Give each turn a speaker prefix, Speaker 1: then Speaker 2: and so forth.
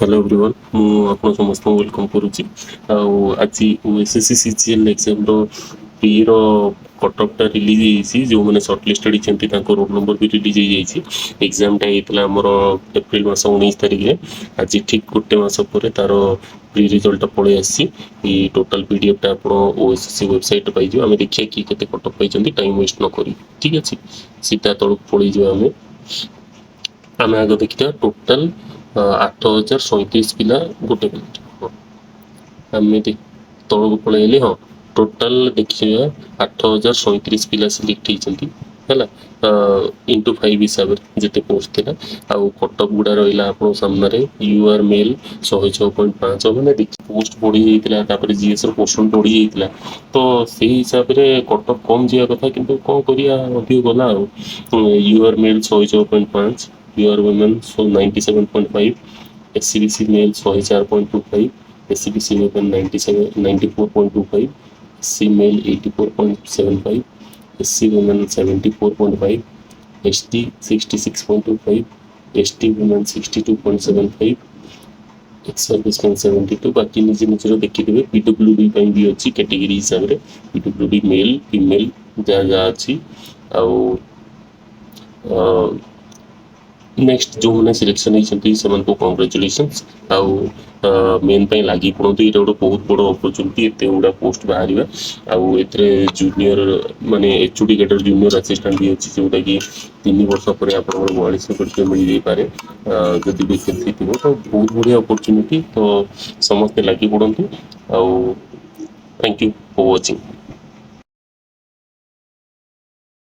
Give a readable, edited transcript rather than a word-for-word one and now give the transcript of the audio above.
Speaker 1: Hello everyone मु आपन समस्त वेलकम करुच्ची आज ओएसएससी सीजीएल एग्जाम प्री रो कटअपटा रिलीज जो मैंने सर्टलिस्टेड होती रोल नंबर भी रिलीज हो एग्जामटा होता आमर एप्रिल मास 19 तारिख में आज ठीक गोटे मास पर तार प्री रिजल्ट पलि आसी टोटाल पीडीएफ आप ओएसएससी वेबसाइट पाई आम देखिए कि केते कटअप पाई टाइम वेस्ट न करी ठीक अच्छे सीधा तौक पलि आम आम आगे देखा टोटाल 8037 पिला गोटे मिनिट हाँ आम तौक पलैली हाँ टोटाल देखिए 8037 पिला सिलेक्ट होती है इंटू 5 हिसाब से जिते पोस्ट थी आउ कटअप गुड़ा रहा आप सामने यूआर मेल 106.5 मैंने पोस्ट बढ़ी जाता जीएस पोर्सन बढ़ी जाता तो से हिसाब से कटअप कम जा कथा कि कौन करिया अधिक गला UR male 106.5 UR women 97.5 SCBC male 104.25 SCBC women 94.25 SC male 84.75 SC women 74.5 ST 66.25 ST women 62.75 ex serviceman 72 बाकी निजे निजर देखिए पीडब्ल्यूडी भी अच्छी कैटेगरी हिसाब से पीडब्ल्यूडी मेल फीमेल जहाँ जहाँ अच्छी आउ नेक्स्ट जो मैंने सिलेक्शन होती को कंग्रेचुलेशंस आउ मेन लगी पड़ती ये गोटे बहुत बड़ अपरच्युनिटी एत गुड़ा पोस्ट बाहर आउ ए जूनियर माने एचओडी कैडर जूनियर असिस्टेंट भी अच्छी जोटा कि 3 वर्ष पर आप 42 मिल जापे जदि वैकेंसी थी तो बहुत बढ़िया अपरच्युनिटी तो समस्ते लगी पड़ती आउ थैंक यू फॉर वाचिंग।